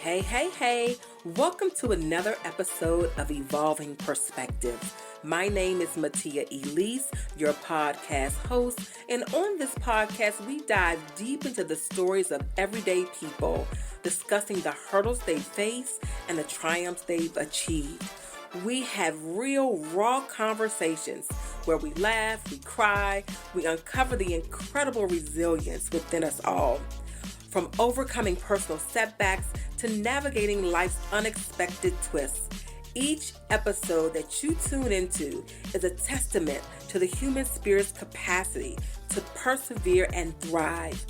Hey. Welcome to another episode of Evolving Perspectives. My name is Mattea, your podcast host, and on this podcast, we dive deep into the stories of everyday people, discussing the hurdles they face and the triumphs they've achieved. We have real, raw conversations where we laugh, we cry, we uncover the incredible resilience within us all. From overcoming personal setbacks to navigating life's unexpected twists, each episode that you tune into is a testament to the human spirit's capacity to persevere and thrive.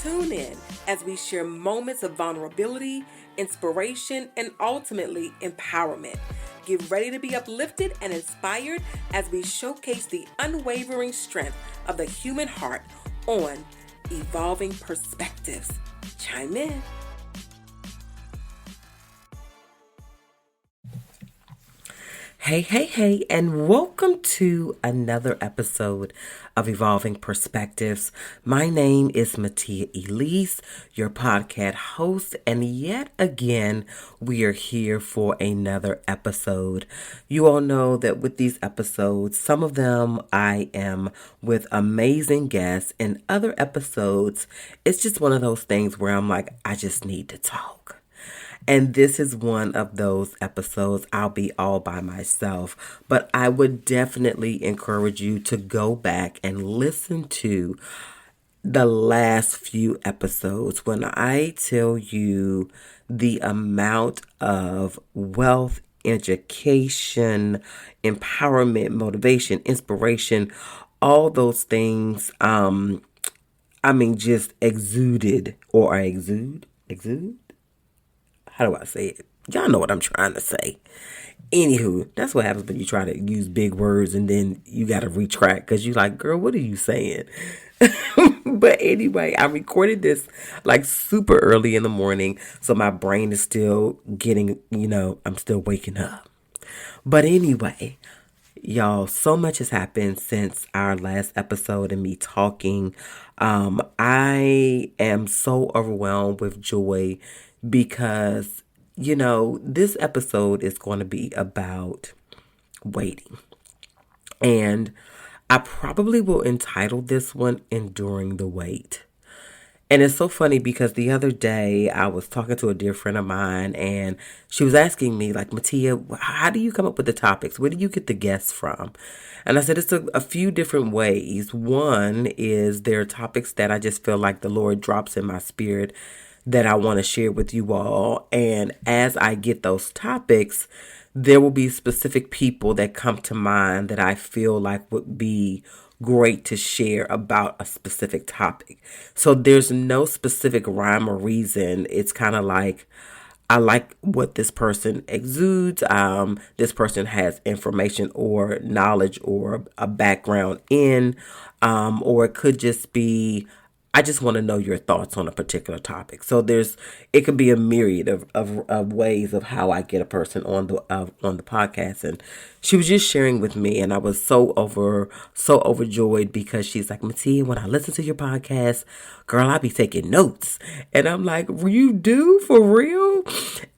Tune in as we share moments of vulnerability, inspiration, and ultimately empowerment. Get ready to be uplifted and inspired as we showcase the unwavering strength of the human heart on Evolving Perspectives. Chime in. Hey, and welcome to another episode of Evolving Perspectives. My name is Mattea, your podcast host, and yet again, we are here for another episode. You all know that with these episodes, some of them I am with amazing guests, and other episodes, it's just one of those things where I'm like, I just need to talk. And this is one of those episodes. I'll be all by myself, but I would definitely encourage you to go back and listen to the last few episodes when I tell you the amount of wealth, education, empowerment, motivation, inspiration, all those things, just exuded or exude? How do I say it? Y'all know what I'm trying to say. Anywho, that's what happens when you try to use big words and then you got to retract because you're like, girl, what are you saying? But anyway, I recorded this like super early in the morning. So my brain is still getting, I'm still waking up. But anyway, y'all, so much has happened since our last episode and me talking. I am so overwhelmed with joy because, this episode is going to be about waiting. And I probably will entitle this one Enduring the Wait. And it's so funny because the other day I was talking to a dear friend of mine and she was asking me like, Mattea, how do you come up with the topics? Where do you get the guests from? And I said, it's a few different ways. One is there are topics that I just feel like the Lord drops in my spirit that I want to share with you all. And as I get those topics, there will be specific people that come to mind that I feel like would be great to share about a specific topic. So there's no specific rhyme or reason. It's kind of like, I like what this person exudes. This person has information or knowledge or a background in, or it could just be, I just want to know your thoughts on a particular topic. So it could be a myriad of ways of how I get a person on the podcast. And she was just sharing with me, and I was so overjoyed because she's like, Mattea, when I listen to your podcast, girl, I be taking notes. And I'm like, you do for real?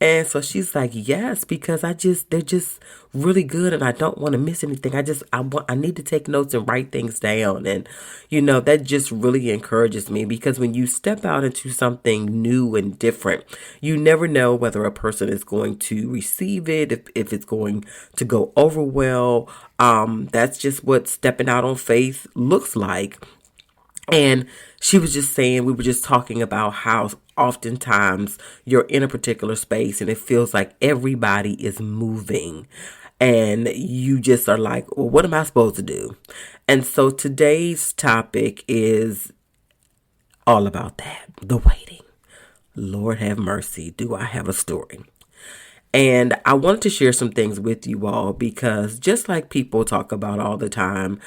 And so she's like, yes, because they're just really good and I don't want to miss anything. I need to take notes and write things down. And, that just really encourages me because when you step out into something new and different, you never know whether a person is going to receive it, if it's going to go over well. That's just what stepping out on faith looks like. And she was just saying, we were just talking about how oftentimes you're in a particular space and it feels like everybody is moving and you just are like, well, what am I supposed to do? And so today's topic is all about that, the waiting. Lord have mercy. Do I have a story? And I wanted to share some things with you all because just like people talk about all the time,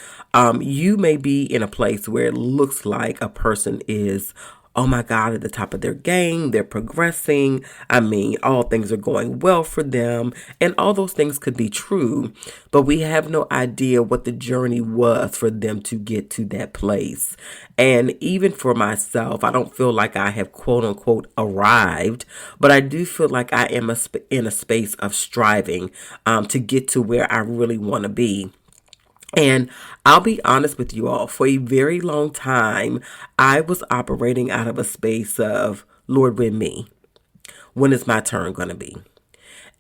you may be in a place where it looks like a person is oh my God, at the top of their game, they're progressing. I mean, all things are going well for them. And all those things could be true, but we have no idea what the journey was for them to get to that place. And even for myself, I don't feel like I have quote unquote arrived, but I do feel like I am in a space of striving to get to where I really want to be. And I'll be honest with you all, for a very long time, I was operating out of a space of, Lord, when me? When is my turn going to be?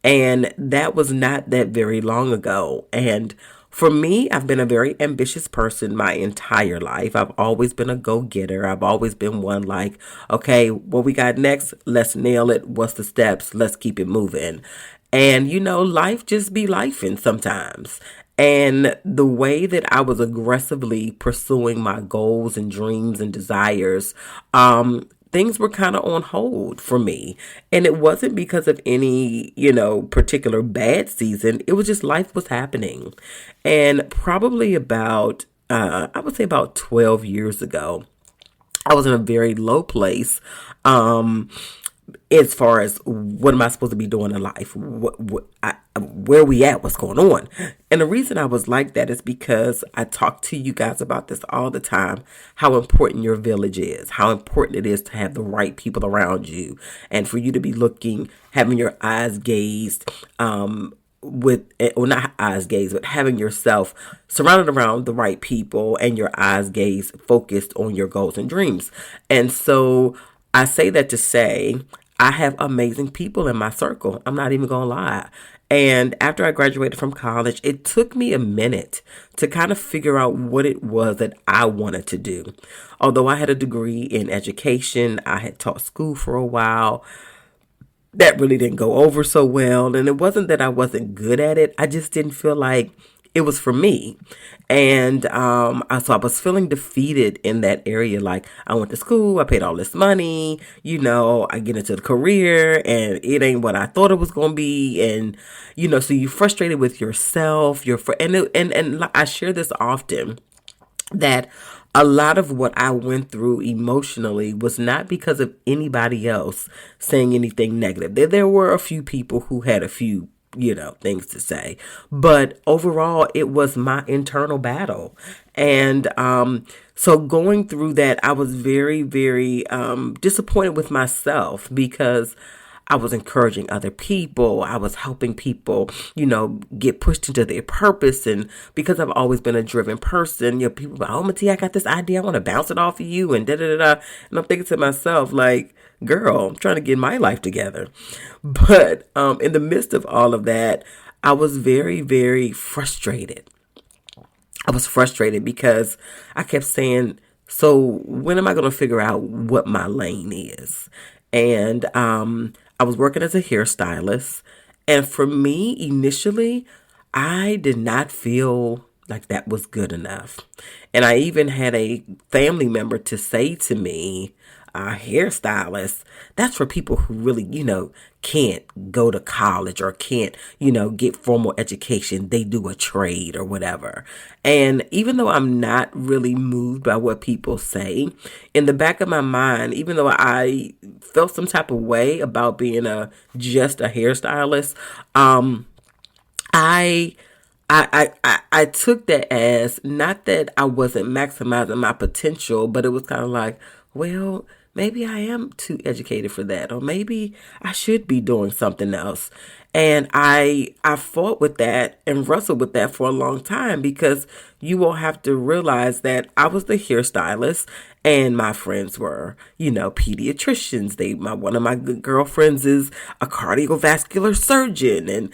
And that was not that very long ago. And for me, I've been a very ambitious person my entire life. I've always been a go-getter. I've always been one like, okay, what we got next? Let's nail it. What's the steps? Let's keep it moving. And life just be lifing sometimes. And the way that I was aggressively pursuing my goals and dreams and desires, things were kind of on hold for me. And it wasn't because of any, particular bad season. It was just life was happening. And probably about, I would say about 12 years ago, I was in a very low place. As far as what am I supposed to be doing in life, where we at, what's going on. And the reason I was like that is because I talk to you guys about this all the time, how important your village is, how important it is to have the right people around you, and for you to be having your eyes gazed, not eyes gazed, but having yourself surrounded around the right people and your eyes gazed focused on your goals and dreams. And so I say that to say I have amazing people in my circle. I'm not even going to lie. And after I graduated from college, it took me a minute to kind of figure out what it was that I wanted to do. Although I had a degree in education, I had taught school for a while. That really didn't go over so well. And it wasn't that I wasn't good at it. I just didn't feel like it was for me. And so I was feeling defeated in that area. Like, I went to school, I paid all this money, I get into the career and it ain't what I thought it was going to be. And, so you're frustrated with yourself. And I share this often, that a lot of what I went through emotionally was not because of anybody else saying anything negative. There were a few people who had a few things to say. But overall, it was my internal battle. And so going through that, I was very, very disappointed with myself because I was encouraging other people. I was helping people, get pushed into their purpose. And because I've always been a driven person, people go, oh, Mattea, I got this idea. I want to bounce it off of you and da-da-da-da. And I'm thinking to myself, like, girl, I'm trying to get my life together. But in the midst of all of that, I was very, very frustrated. I was frustrated because I kept saying, so when am I going to figure out what my lane is? And I was working as a hairstylist. And for me, initially, I did not feel like that was good enough. And I even had a family member to say to me, hairstylist, that's for people who really, can't go to college or can't, get formal education. They do a trade or whatever. And even though I'm not really moved by what people say, in the back of my mind, even though I felt some type of way about being just a hairstylist, I took that as not that I wasn't maximizing my potential, but it was kind of like, well, maybe I am too educated for that, or maybe I should be doing something else. And I fought with that and wrestled with that for a long time, because you will have to realize that I was the hairstylist and my friends were, pediatricians. One of my good girlfriends is a cardiovascular surgeon, and,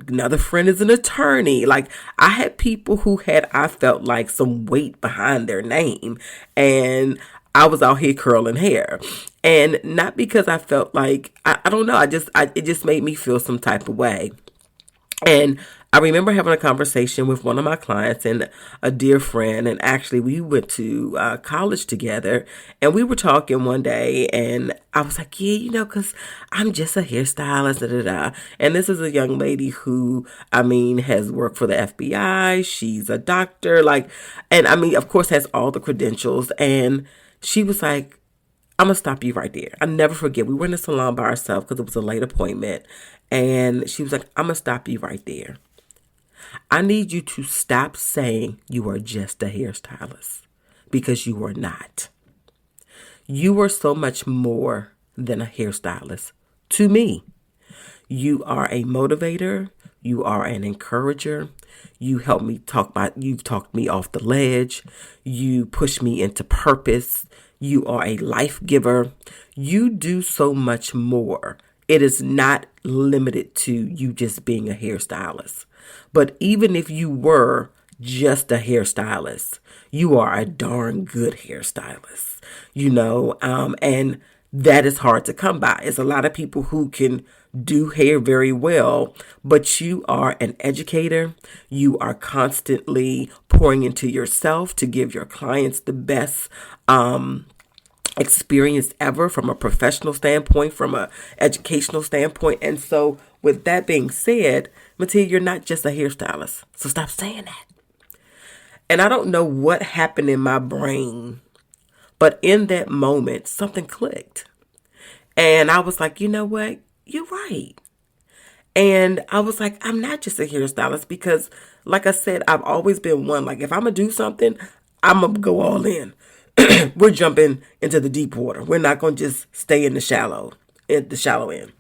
another friend is an attorney. Like, I had people who I felt like some weight behind their name, and I was out here curling hair. And not because I felt like, I don't know, it just made me feel some type of way. And I remember having a conversation with one of my clients and a dear friend, and actually we went to college together, and we were talking one day, and I was like, yeah, because I'm just a hairstylist, da, da, da. And this is a young lady who, has worked for the FBI. She's a doctor, and of course has all the credentials. And she was like, I'm going to stop you right there. I never forget. We were in the salon by ourselves because it was a late appointment. And she was like, I'm going to stop you right there. I need you to stop saying you are just a hairstylist, because you are not. You are so much more than a hairstylist to me. You are a motivator. You are an encourager. You help me you've talked me off the ledge. You push me into purpose. You are a life giver. You do so much more. It is not limited to you just being a hairstylist. But even if you were just a hairstylist, you are a darn good hairstylist, and that is hard to come by. It's a lot of people who can do hair very well, but you are an educator. You are constantly pouring into yourself to give your clients the best experience ever, from a professional standpoint, from a educational standpoint. And so with that being said, Mattea, you're not just a hairstylist. So stop saying that. And I don't know what happened in my brain, but in that moment, something clicked. And I was like, you know what? You're right. And I was like, I'm not just a hairstylist, because, like I said, I've always been one. Like, if I'm going to do something, I'm going to go all in. We're jumping into the deep water. We're not going to just stay in the shallow end.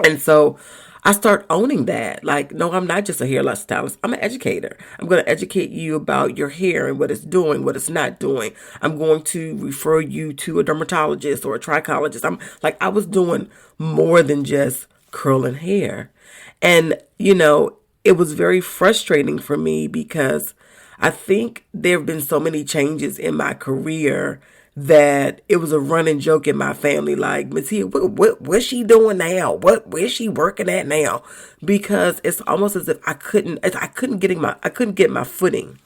And so I start owning that. Like, no, I'm not just a hairstylist. I'm an educator. I'm going to educate you about your hair and what it's doing, what it's not doing. I'm going to refer you to a dermatologist or a trichologist. I was doing more than just curling hair. And, it was very frustrating for me, because I think there have been so many changes in my career that it was a running joke in my family. Like, Mattea, what's she doing now? Where's she working at now? Because it's almost as if I couldn't get my footing.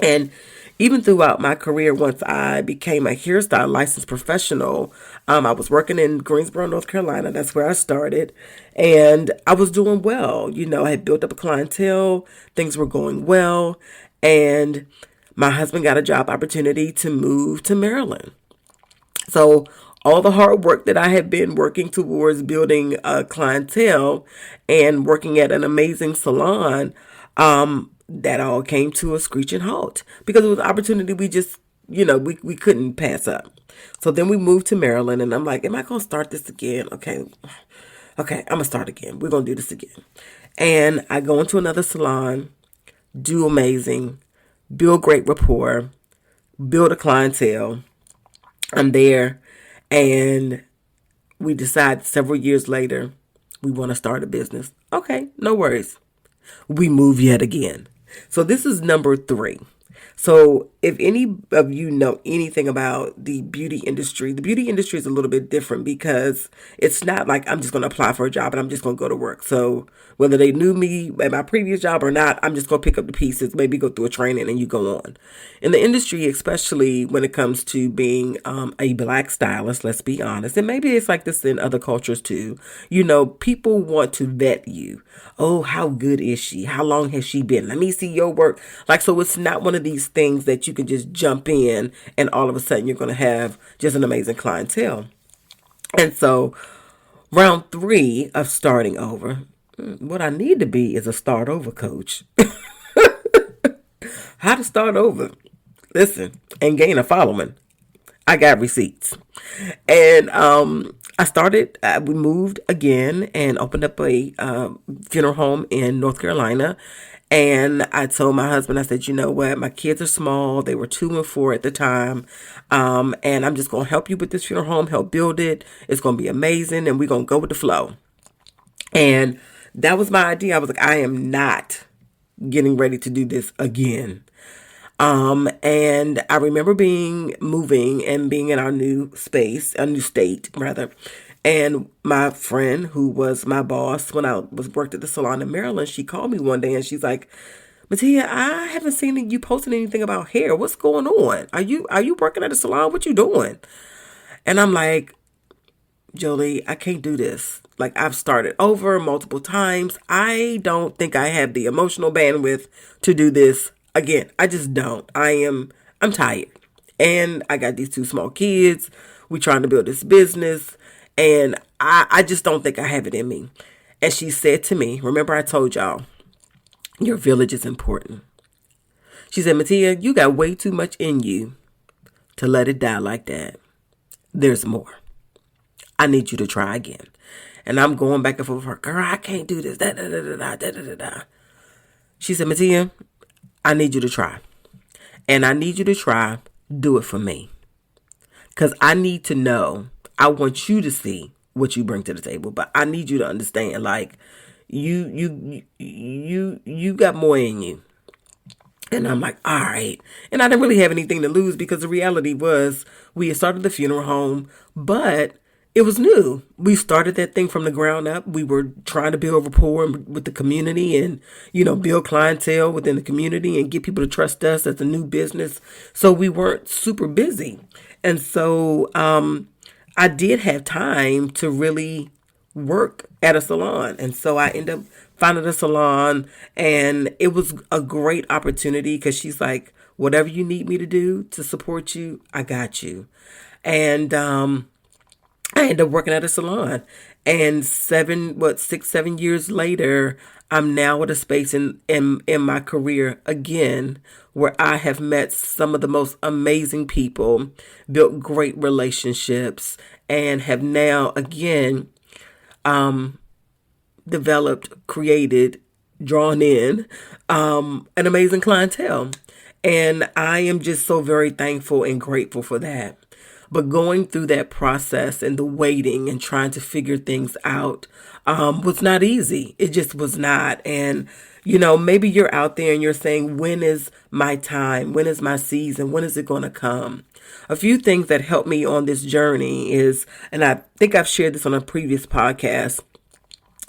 And even throughout my career, once I became a hairstyle licensed professional, I was working in Greensboro, North Carolina. That's where I started. And I was doing well. I had built up a clientele. Things were going well. And my husband got a job opportunity to move to Maryland. So all the hard work that I had been working towards building a clientele and working at an amazing salon, that all came to a screeching halt, because it was an opportunity we just, we couldn't pass up. So then we moved to Maryland, and I'm like, am I going to start this again? Okay, I'm going to start again. We're going to do this again. And I go into another salon, do amazing, build great rapport, build a clientele. I'm there, and we decide several years later we want to start a business. Okay, no worries. We move yet again. So this is number 3. So if any of you know anything about the beauty industry is a little bit different, because it's not like I'm just going to apply for a job and I'm just going to go to work. So whether they knew me at my previous job or not, I'm just going to pick up the pieces, maybe go through a training, and you go on. In the industry, especially when it comes to being a black stylist, let's be honest, and maybe it's like this in other cultures too, people want to vet you. Oh, how good is she? How long has she been? Let me see your work. So it's not one of these things that you can just jump in and all of a sudden you're going to have just an amazing clientele. And so round 3 of starting over, what I need to be is a start over coach. How to start over. Listen, and gain a following. I got receipts. And we moved again and opened up a funeral home in North Carolina. And I told my husband, I said, you know what? My kids are small. They were 2 and 4 at the time. And I'm just going to help you with this funeral home, help build it. It's going to be amazing. And we're going to go with the flow. And that was my idea. I was like, I am not getting ready to do this again. And I remember moving and being in our new state rather. And my friend, who was my boss when I worked at the salon in Maryland, she called me one day and she's like, Mattea, I haven't seen you posting anything about hair. What's going on? Are you working at a salon? What you doing? And I'm like, Jolie, I can't do this. I've started over multiple times. I don't think I have the emotional bandwidth to do this again. I just don't. I'm tired. And I got these 2 small kids. We trying to build this business, and I just don't think I have it in me. And she said to me, remember I told y'all, your village is important. She said, Mattea, you got way too much in you to let it die like that. There's more. I need you to try again. And I'm going back and forth with her. Girl, I can't do this. Da, da, da, da, da, da, da, da. She said, Mattea, I need you to try. And I need you to try, do it for me. Because I need to know, I want you to see what you bring to the table. But I need you to understand, like, you got more in you. And I'm like, all right. And I didn't really have anything to lose because the reality was we had started the funeral home, but it was new. We started that thing from the ground up. We were trying to build rapport with the community and, build clientele within the community and get people to trust us as a new business. So we weren't super busy. And so I did have time to really work at a salon. And so I ended up finding a salon, and it was a great opportunity because she's like, whatever you need me to do to support you, I got you. And I ended up working at a salon, and 6-7 years later, I'm now at a space in my career again where I have met some of the most amazing people, built great relationships, and have now again developed, created, drawn in an amazing clientele. And I am just so very thankful and grateful for that. But going through that process and the waiting and trying to figure things out was not easy. It just was not. And, maybe you're out there and you're saying, when is my time? When is my season? When is it going to come? A few things that helped me on this journey is, and I think I've shared this on a previous podcast,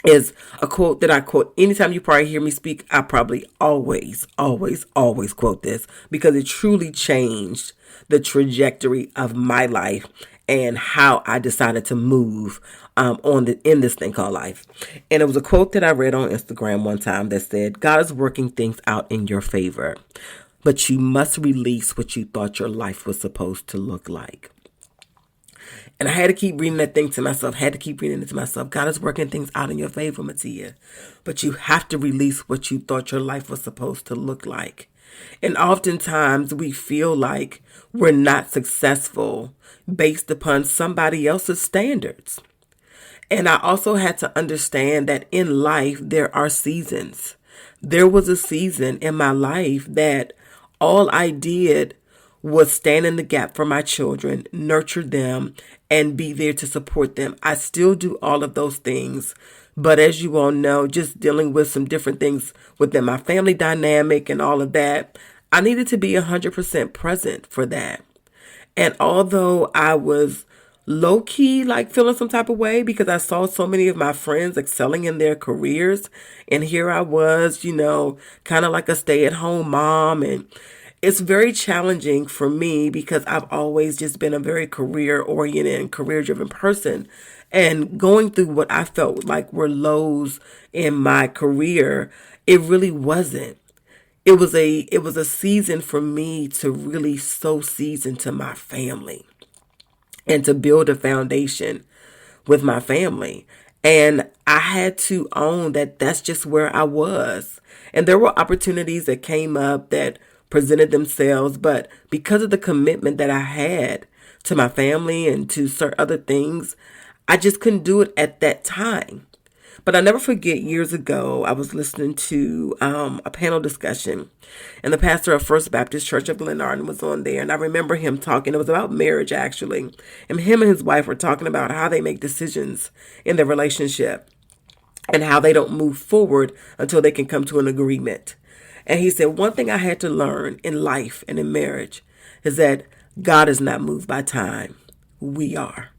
is a quote that I quote anytime you probably hear me speak. I probably always quote this because it truly changed the trajectory of my life and how I decided to move in this thing called life. And it was a quote that I read on Instagram one time that said, God is working things out in your favor, but you must release what you thought your life was supposed to look like. And I had to keep reading that thing to myself, God is working things out in your favor, Mattea. But you have to release what you thought your life was supposed to look like. And oftentimes we feel like we're not successful based upon somebody else's standards. And I also had to understand that in life, there are seasons. There was a season in my life that all I did was stand in the gap for my children, nurture them, and be there to support them. I still do all of those things. But as you all know, just dealing with some different things within my family dynamic and all of that, I needed to be 100% present for that. And although I was low-key like feeling some type of way because I saw so many of my friends excelling in their careers, and here I was, kind of like a stay-at-home mom, and it's very challenging for me because I've always just been a very career-oriented and career-driven person. And going through what I felt like were lows in my career, it really wasn't. It was a season for me to really sow seeds into my family and to build a foundation with my family. And I had to own that that's just where I was. And there were opportunities that came up that presented themselves, but because of the commitment that I had to my family and to certain other things, I just couldn't do it at that time. But I never forget, years ago, I was listening to a panel discussion, and the pastor of First Baptist Church of Glenarden was on there, and I remember him talking. It was about marriage, actually, and him and his wife were talking about how they make decisions in their relationship and how they don't move forward until they can come to an agreement. And he said, one thing I had to learn in life and in marriage is that God is not moved by time. We are.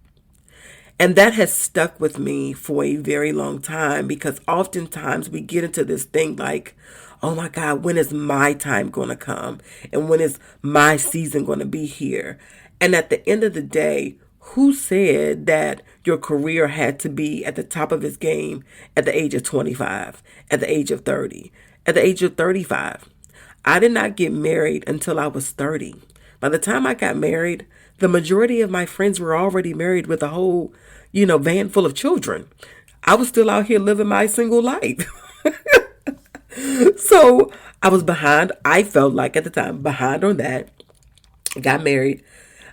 And that has stuck with me for a very long time because oftentimes we get into this thing like, oh my God, when is my time going to come? And when is my season going to be here? And at the end of the day, who said that your career had to be at the top of its game at the age of 25, at the age of 30, at the age of 35? I did not get married until I was 30. By the time I got married, the majority of my friends were already married with a whole, van full of children. I was still out here living my single life. So I was behind. I felt like at the time behind on that. Got married.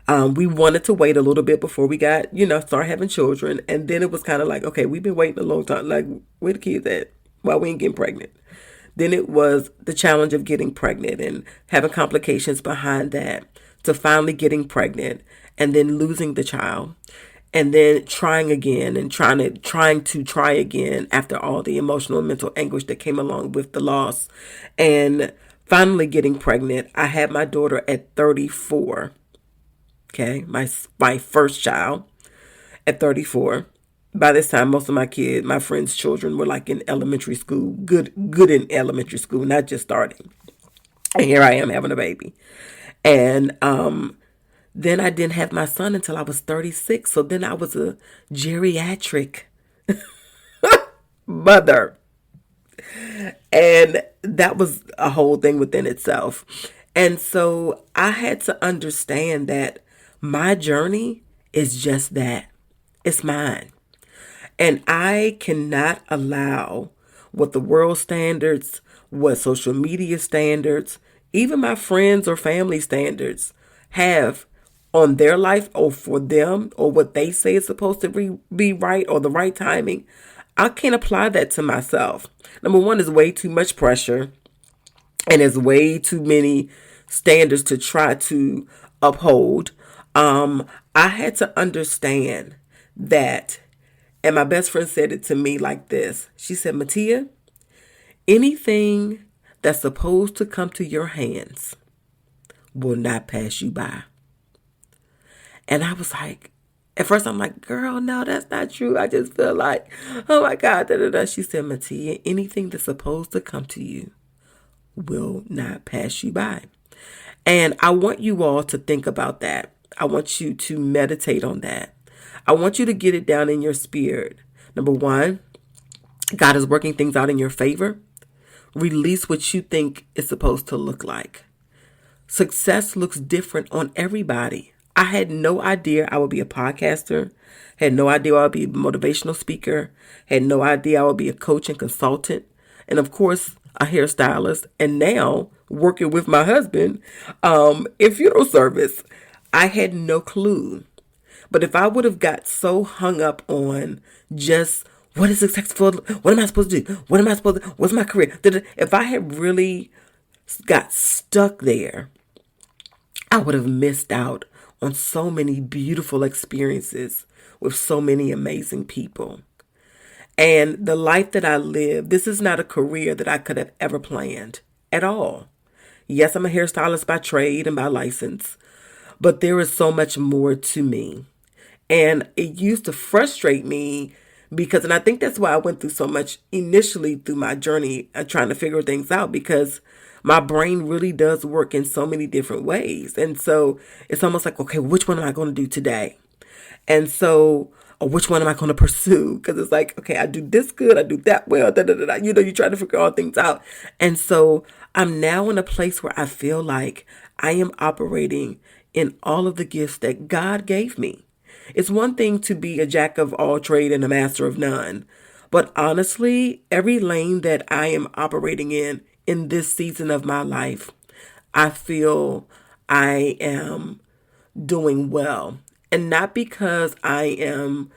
We wanted to wait a little bit before we got, start having children. And then it was kind of like, okay, we've been waiting a long time. Like, where the kids at? Why we ain't getting pregnant? Then it was the challenge of getting pregnant and having complications behind that, to finally getting pregnant and then losing the child, and then trying again and try again after all the emotional and mental anguish that came along with the loss, and finally getting pregnant. I had my daughter at 34. Okay, my first child at 34. By this time, most of my friends' children were like in elementary school, good in elementary school, not just starting. And here I am having a baby. And then I didn't have my son until I was 36. So then I was a geriatric mother. And that was a whole thing within itself. And so I had to understand that my journey is just that. It's mine. And I cannot allow what the world standards, what social media standards, even my friends or family standards have on their life or for them, or what they say is supposed to be right or the right timing. I can't apply that to myself. Number one, is way too much pressure, and there's way too many standards to try to uphold. I had to understand that, and my best friend said it to me like this. She said, Mattea, anything that's supposed to come to your hands will not pass you by. And I was like, at first I'm like, girl, no, that's not true. I just feel like, oh my God, da da da. She said, Mattea, anything that's supposed to come to you will not pass you by. And I want you all to think about that. I want you to meditate on that. I want you to get it down in your spirit. Number one, God is working things out in your favor. Release what you think it's supposed to look like. Success looks different on everybody. I had no idea I would be a podcaster. Had no idea I would be a motivational speaker. Had no idea I would be a coach and consultant. And of course, a hairstylist. And now working with my husband in funeral service. I had no clue. But if I would have got so hung up on just what is successful, what am I supposed to do? What am I supposed to, what's my career? If I had really got stuck there, I would have missed out on so many beautiful experiences with so many amazing people. And the life that I live, this is not a career that I could have ever planned at all. Yes, I'm a hairstylist by trade and by license, but there is so much more to me. And it used to frustrate me because, and I think that's why I went through so much initially through my journey trying to figure things out, because my brain really does work in so many different ways. And so it's almost like, okay, which one am I going to do today? And so, or which one am I going to pursue? Because it's like, okay, I do this good, I do that well, da, da, da, da. You try to figure all things out. And so I'm now in a place where I feel like I am operating in all of the gifts that God gave me. It's one thing to be a jack of all trade and a master of none. But honestly, every lane that I am operating in this season of my life, I feel I am doing well. And not because I am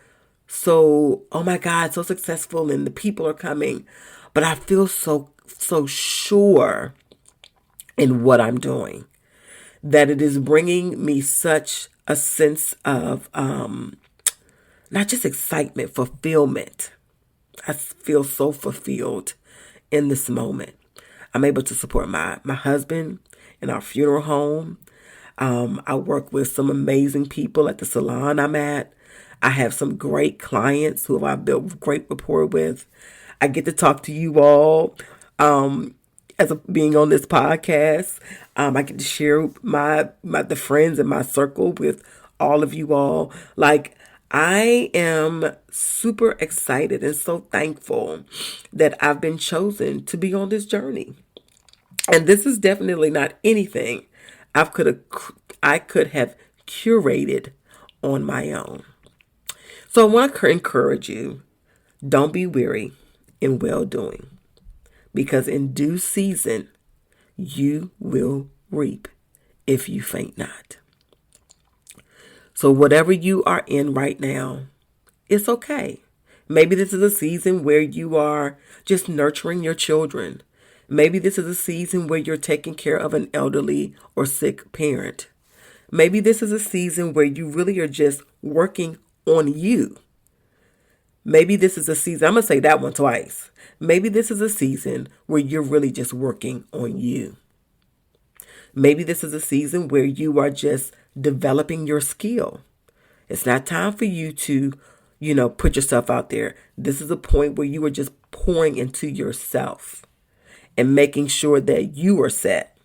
so, oh my God, so successful and the people are coming, but I feel so sure in what I'm doing, that it is bringing me such a sense of not just excitement, fulfillment. I feel so fulfilled in this moment. I'm able to support my husband in our funeral home. I work with some amazing people at the salon I'm at. I have some great clients who I've built great rapport with. I get to talk to you all being on this podcast. I get to share the friends in my circle with all of you all. Like, I am super excited and so thankful that I've been chosen to be on this journey. And this is definitely not anything I could have curated on my own. So I want to encourage you, don't be weary in well doing, because in due season you will reap if you faint not. So whatever you are in right now, it's okay. Maybe this is a season where you are just nurturing your children. Maybe this is a season where you're taking care of an elderly or sick parent. Maybe this is a season where you really are just working on you. Maybe this is a season, I'm going to say that one twice. Maybe this is a season where you're really just working on you. Maybe this is a season where you are just developing your skill. It's not time for you to, put yourself out there. This is a point where you are just pouring into yourself and making sure that you are set.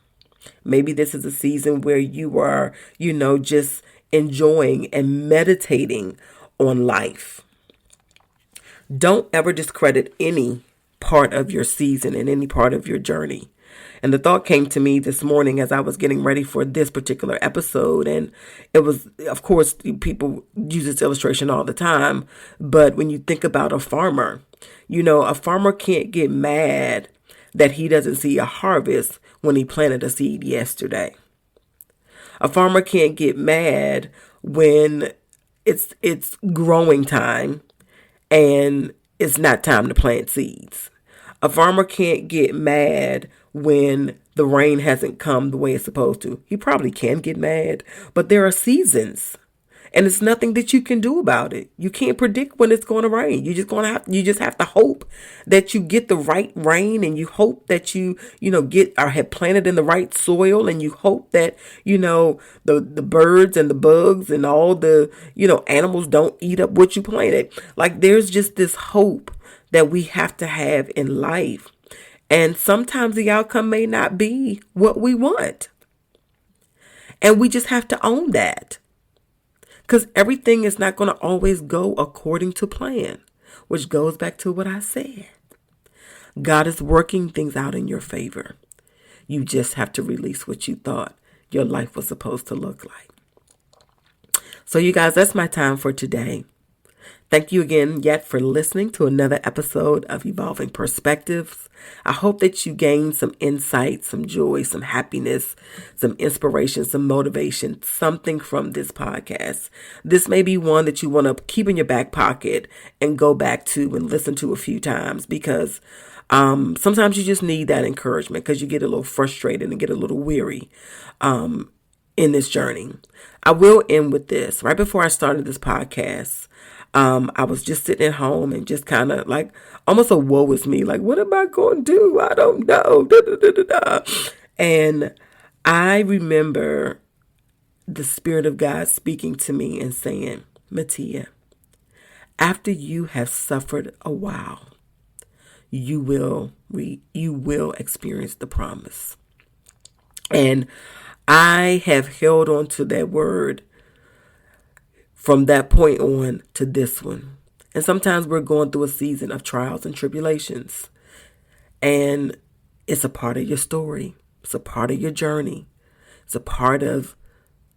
Maybe this is a season where you are, just enjoying and meditating on life. Don't ever discredit any part of your season and any part of your journey. And the thought came to me this morning as I was getting ready for this particular episode. And it was, of course, people use this illustration all the time. But when you think about a farmer, a farmer can't get mad that he doesn't see a harvest when he planted a seed yesterday. A farmer can't get mad when it's growing time and it's not time to plant seeds. A farmer can't get mad when the rain hasn't come the way it's supposed to. He probably can get mad, but there are seasons, and it's nothing that you can do about it. You can't predict when it's going to rain. You just have to hope that you get the right rain, and you hope that you have planted in the right soil, and you hope that the birds and the bugs and all the animals don't eat up what you planted. Like, there's just this hope that we have to have in life. And sometimes the outcome may not be what we want. And we just have to own that. Because everything is not going to always go according to plan, which goes back to what I said. God is working things out in your favor. You just have to release what you thought your life was supposed to look like. So you guys, that's my time for today. Thank you again yet for listening to another episode of Evolving Perspectives. I hope that you gained some insight, some joy, some happiness, some inspiration, some motivation, something from this podcast. This may be one that you want to keep in your back pocket and go back to and listen to a few times, because sometimes you just need that encouragement because you get a little frustrated and get a little weary in this journey. I will end with this. Right before I started this podcast, I was just sitting at home and just kind of like almost a woe is me. Like, what am I going to do? I don't know. Da, da, da, da, da. And I remember the Spirit of God speaking to me and saying, Mattea, after you have suffered a while, you will experience the promise. And I have held on to that word from that point on to this one. And sometimes we're going through a season of trials and tribulations. And it's a part of your story. It's a part of your journey. It's a part of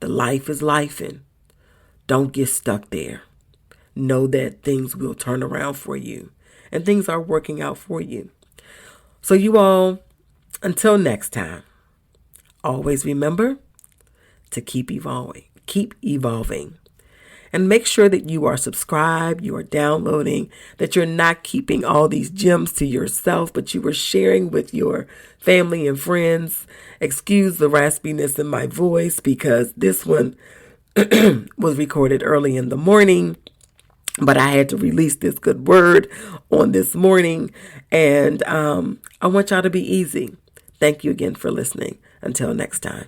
the life is lifing. Don't get stuck there. Know that things will turn around for you. And things are working out for you. So you all, until next time, always remember to keep evolving. Keep evolving. And make sure that you are subscribed, you are downloading, that you're not keeping all these gems to yourself, but you are sharing with your family and friends. Excuse the raspiness in my voice because this one was recorded early in the morning, but I had to release this good word on this morning. And I want y'all to be easy. Thank you again for listening. Until next time.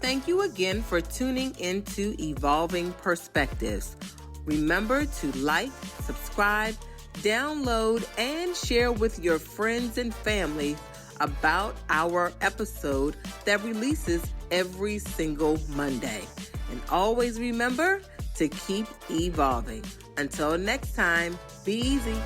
Thank you again for tuning into Evolving Perspectives. Remember to like, subscribe, download, and share with your friends and family about our episode that releases every single Monday. And always remember to keep evolving. Until next time, be easy.